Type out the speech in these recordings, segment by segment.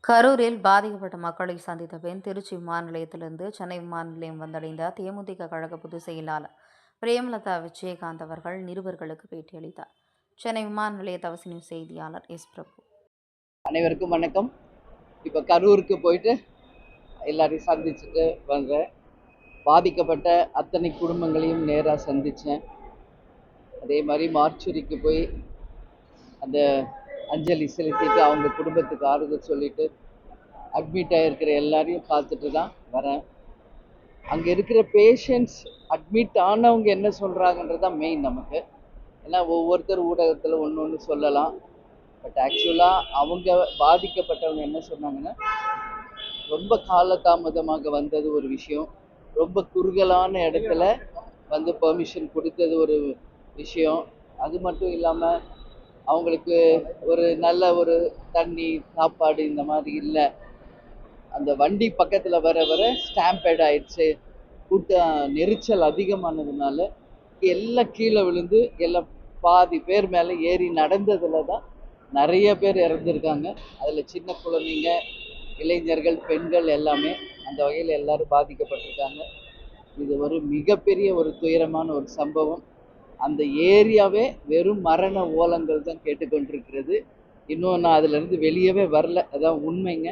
கரூரில் பாதிக்கப்பட்ட மக்களை சந்தித்த பின் திருச்சி விமான நிலையத்திலிருந்து சென்னை விமான நிலையம் வந்தடைந்த தேமுதிக கழக பொதுச் செயலாளர் பிரேமலதா விஜயகாந்த் அவர்கள் நிருபர்களுக்கு பேட்டியளித்தார். சென்னை விமான நிலைய தவசி நியூஸ் செய்தியாளர் எஸ். பிரபு. அனைவருக்கும் வணக்கம். இப்போ கரூருக்கு போயிட்டு எல்லாரையும் சந்திச்சுட்டு வந்தேன். பாதிக்கப்பட்ட அத்தனை குடும்பங்களையும் நேராக சந்தித்தேன். அதே மாதிரி மார்ச்சுரிக்கு போய் அந்த அஞ்சலி செலுத்திட்டு அவங்க குடும்பத்துக்கு ஆறுதல் சொல்லிட்டு அட்மிட் ஆகிருக்கிற எல்லாரையும் பார்த்துட்டு தான் வரேன். அங்கே இருக்கிற பேஷண்ட்ஸ் அட்மிட் ஆனவங்க என்ன சொல்கிறாங்கன்றது தான் மெயின் நமக்கு. ஏன்னா ஒவ்வொருத்தர் ஊடகத்தில் ஒன்று சொல்லலாம். பட் ஆக்சுவலாக அவங்க பாதிக்கப்பட்டவங்க என்ன சொன்னாங்கன்னா, ரொம்ப காலதாமதமாக வந்தது ஒரு விஷயம், ரொம்ப குறுகலான இடத்துல வந்து பெர்மிஷன் கொடுத்தது ஒரு விஷயம். அது மட்டும் இல்லாமல் அவங்களுக்கு ஒரு நல்ல ஒரு தண்ணி சாப்பாடு இந்த மாதிரி இல்லை. அந்த வண்டி பக்கத்தில் வர வர ஸ்டாம்பேட் ஆயிடுச்சு. கூட்டம் நெரிச்சல் அதிகமானதுனால எல்லாம் கீழே விழுந்து எல்லாம் பாதி பேர் மேலே ஏறி நடந்ததுல தான் நிறைய பேர் இறந்துருக்காங்க. அதில் சின்ன குழந்தைங்க, இளைஞர்கள், பெண்கள் எல்லாமே அந்த வகையில் எல்லாரும் பாதிக்கப்பட்டிருக்காங்க. இது ஒரு மிகப்பெரிய ஒரு துயரமான ஒரு சம்பவம். அந்த ஏரியாவே வெறும் மரண ஓலங்கள் தான் கேட்டுக்கொண்டிருக்கிறது. இன்னும் நான் அதுலேருந்து வெளியவே வரல, அதான் உண்மைங்க.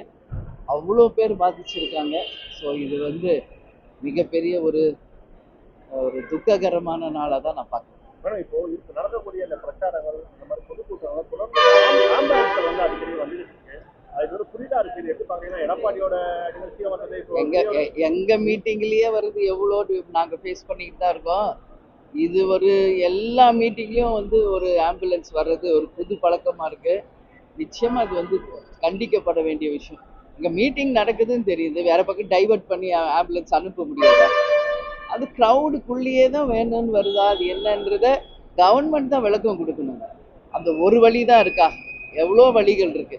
அவ்வளோ பேர் பாதிச்சிருக்காங்க. ஸோ இது வந்து மிகப்பெரிய ஒரு ஒரு துக்ககரமான நாளாக தான் நான் பார்க்குறேன். இப்போ இப்போ நடக்கக்கூடிய இந்த பிரச்சாரங்கள், இந்த மாதிரி பொதுக்கூட்டங்கள் தொடர்ந்து ஆம்புலன்ஸ்கள் வந்து அடிக்கடி வந்துட்டு இருக்கு. அது ஒரு புரிதா இருக்கு. எப்படி பாத்தீங்கன்னா எடப்பாடியோட நிகழ்ச்சியை வந்தது எங்க மீட்டிங்லயே வருது. எவ்வளோ நாங்கள் ஃபேஸ் பண்ணிக்கிட்டு தான் இருக்கோம். இது ஒரு எல்லா மீட்டிங்லையும் வந்து ஒரு ஆம்புலன்ஸ் வர்றது ஒரு புது பழக்கமாக இருக்குது. நிச்சயமாக அது வந்து கண்டிக்கப்பட வேண்டிய விஷயம். இங்கே மீட்டிங் நடக்குதுன்னு தெரியுது, வேற பக்கம் டைவர்ட் பண்ணி ஆம்புலன்ஸ் அனுப்ப முடியாதா? அது க்ரௌடுக்குள்ளேயே தான் வேணும்னு வருதா? அது என்னன்றத கவர்மெண்ட் தான் விளக்கம் கொடுக்கணுங்க. அந்த ஒரு வழி தான் இருக்கா? எவ்வளோ வழிகள் இருக்கு.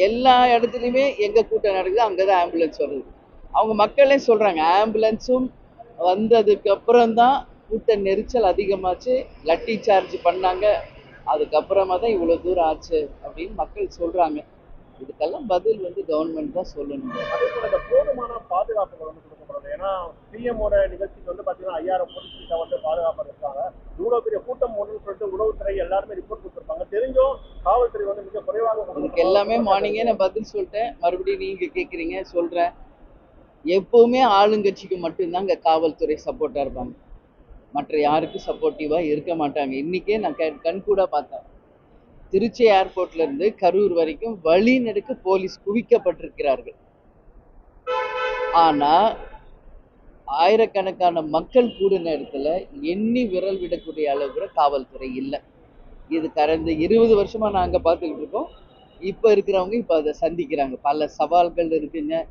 எல்லா இடத்துலையுமே எங்கே கூட்டம் நடக்குது அங்கே தான் ஆம்புலன்ஸ் வருது. அவங்க மக்களே சொல்கிறாங்க, ஆம்புலன்ஸும் வந்ததுக்கு அப்புறம் தான் கூட்ட நெரிச்சல் அதிகமாச்சு, லட்டி சார்ஜ் பண்ணாங்க, அதுக்கப்புறமா தான் இவ்வளோ தூரம் ஆச்சு அப்படின்னு மக்கள் சொல்கிறாங்க. இதுக்கெல்லாம் பதில் வந்து கவர்மெண்ட் தான் சொல்லணும். அதே போல இந்த போதுமான பாதுகாப்புகள் வந்து கொடுக்கப்படுறது. ஏன்னா சிஎம்மோட நிகழ்ச்சிக்கு வந்து பார்த்தீங்கன்னா 5000 போலீஸ் வந்து பாதுகாப்பாக இருக்காங்க. இவ்வளோ பெரிய கூட்டம் ஒன்றுன்னு சொல்லிட்டு உளவுத்துறை எல்லாருமே ரிப்போர்ட் கொடுத்துருப்பாங்க. தெரிஞ்சும் காவல்துறை வந்து மிக குறைவாக. இதுக்கு எல்லாமே மார்னிங்கே நான் பதில் சொல்லிட்டேன். மறுபடியும் நீங்கள் கேட்குறீங்க, சொல்கிறேன். எப்போவுமே ஆளுங்கட்சிக்கு மட்டும்தாங்க காவல்துறை சப்போர்ட்டாக இருப்பாங்க, மற்ற யாருக்கும் சப்போர்ட்டிவாக இருக்க மாட்டாங்க. இன்றைக்கே நான் கண்கூட பார்த்தேன். திருச்சி ஏர்போர்ட்லேருந்து கரூர் வரைக்கும் வழி நெடுக்க போலீஸ் குவிக்கப்பட்டிருக்கிறார்கள். ஆனால் ஆயிரக்கணக்கான மக்கள் கூட நேரத்தில் எண்ணி விரல் விடக்கூடிய அளவு கூட காவல்துறை இல்லை. இது கடந்த 20 வருஷமாக நாங்கள் பார்த்துக்கிட்டு இருக்கோம். இப்போ இருக்கிறவங்க இப்போ அதை சந்திக்கிறாங்க. பல சவால்கள் இருக்குங்க,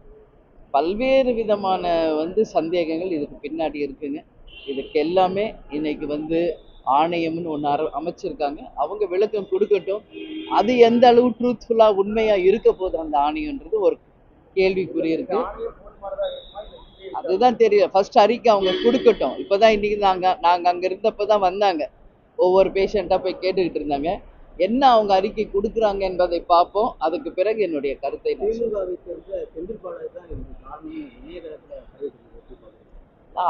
பல்வேறு விதமான வந்து சந்தேகங்கள் இதுக்கு பின்னாடி இருக்குங்க. இதுக்கு எல்லாமே இன்னைக்கு வந்து ஆணையம்னு ஒன்று அமைச்சிருக்காங்க. அவங்க விளக்கம் கொடுக்கட்டும். அது எந்த அளவு ட்ரூத்ஃபுல்லாக உண்மையாக இருக்க போகுது அந்த ஆணையன்றது ஒரு கேள்விக்குறி இருக்கு. அதுதான் தெரியும். ஃபர்ஸ்ட் அறிக்கை அவங்க கொடுக்கட்டும். இப்போதான் இன்னைக்கு நாங்கள் அங்கே இருந்தப்போ தான் வந்தாங்க. ஒவ்வொரு பேஷண்ட்டாக போய் கேட்டுக்கிட்டு இருந்தாங்க. என்ன அவங்க அறிக்கை கொடுக்குறாங்க என்பதை பார்ப்போம். அதுக்கு பிறகு என்னுடைய கருத்தை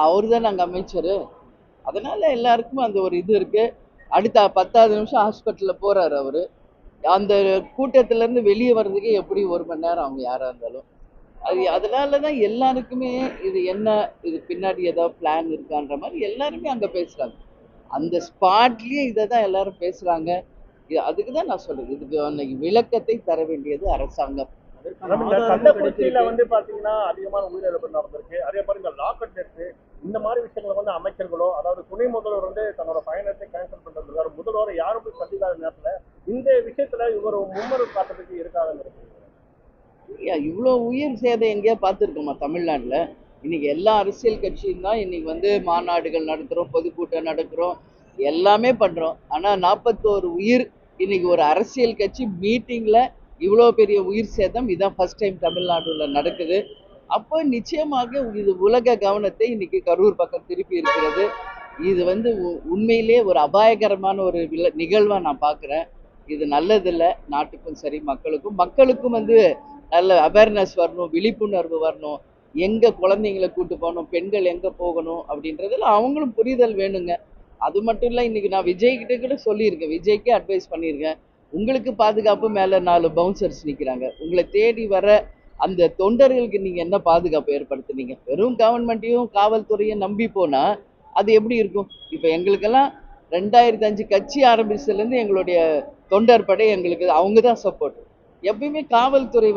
அவர் தான் நாங்கள் அமைச்சர். அதனால எல்லாருக்கும் அந்த ஒரு இது இருக்கு. அடுத்த 10வது நிமிஷம் ஹாஸ்பிட்டலில் போறாரு அவரு. அந்த கூட்டத்திலேருந்து வெளியே வர்றதுக்கே எப்படி 1 மணி நேரம் அவங்க யாராக இருந்தாலும். அதனால தான் எல்லாருக்குமே இது என்ன, இது பின்னாடி ஏதாவது பிளான் இருக்கான்ற மாதிரி எல்லாருமே அங்கே பேசுறாங்க. அந்த ஸ்பாட்லேயே இதை தான் எல்லாரும் பேசுறாங்க. அதுக்கு தான் நான் சொல்றது, இதுக்கு அன்னைக்கு விளக்கத்தை தர வேண்டியது அரசாங்கம். கள்ளக்குறிச்சியில வந்து பாத்தீங்கன்னா அதிகமான உயிரிழப்பு நடந்திருக்கு. அதே மாதிரி இந்த லாக்அவுட் டெஸ்ட் இந்த மாதிரி விஷயங்களை வந்து அமைச்சர்களோ, அதாவது துணை முதல்வர் வந்து தன்னோட பயணத்தை கேன்சல் பண்றது, முதல்வர் யாரும் போய் சந்திக்காத நேரத்துல இந்த விஷயத்துல இவர் மும்மரு காட்டுறதுக்கு இருக்காதுன்னு இருக்கு. இவ்வளோ உயிர் சேதம் எங்கேயா பார்த்துருக்கோமா தமிழ்நாட்டில்? இன்னைக்கு எல்லா அரசியல் கட்சியும் தான் இன்னைக்கு வந்து மாநாடுகள் நடத்துகிறோம், பொதுக்கூட்டம் நடக்கிறோம், எல்லாமே பண்ணுறோம். ஆனால் 41 உயிர் இன்னைக்கு ஒரு அரசியல் கட்சி மீட்டிங்கில் இவ்வளோ பெரிய உயிர் சேதம் இதான் ஃபர்ஸ்ட் டைம் தமிழ்நாட்டில் நடக்குது. அப்போ நிச்சயமாக இது உலக கவனத்தை இன்னைக்கு கரூர் பக்கம் திருப்பி இருக்கிறது. இது வந்து உண்மையிலே ஒரு அபாயகரமான ஒரு நிகழ்வாக நான் பார்க்குறேன். இது நல்லதில்லை நாட்டுக்கும் சரி மக்களுக்கும் வந்து நல்ல அவேர்னஸ் வரணும், விழிப்புணர்வு வரணும், எங்கே குழந்தைங்களை கூட்டு போகணும், பெண்கள் எங்கே போகணும் அப்படின்றதுல அவங்களும் புரிதல் வேணுங்க. அது மட்டும் இல்லை, இன்னைக்கு நான் விஜய் கிட்ட கூட சொல்லியிருக்கேன், விஜய்க்கே அட்வைஸ் பண்ணியிருக்கேன். உங்களுக்கு பாதுகாப்பு மேலே 4 பவுன்சர்ஸ் நிற்கிறாங்க, உங்களை தேடி வர அந்த தொண்டர்களுக்கு நீங்கள் என்ன பாதுகாப்பு ஏற்படுத்துனீங்க? வெறும் கவர்மெண்ட்டையும் காவல்துறையும் நம்பி போனால் அது எப்படி இருக்கும்? இப்போ எங்களுக்கெல்லாம் 2005 கட்சி ஆரம்பிச்சதுலேருந்து எங்களுடைய தொண்டர் படை எங்களுக்கு அவங்க தான் சப்போர்ட். எப்பயுமே காவல்துறை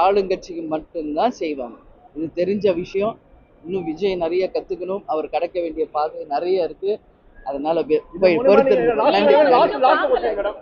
ஆளுங்கட்சிக்கு மட்டும்தான் செய்வாங்க. இது தெரிஞ்ச விஷயம். இன்னும் விஜய் நிறைய கத்துக்கணும். அவர் கடக்க வேண்டிய பாதை நிறைய இருக்கு. அதனால இது மூலமா நீங்க பொறுத்திருந்து. நன்றி. Last question madam.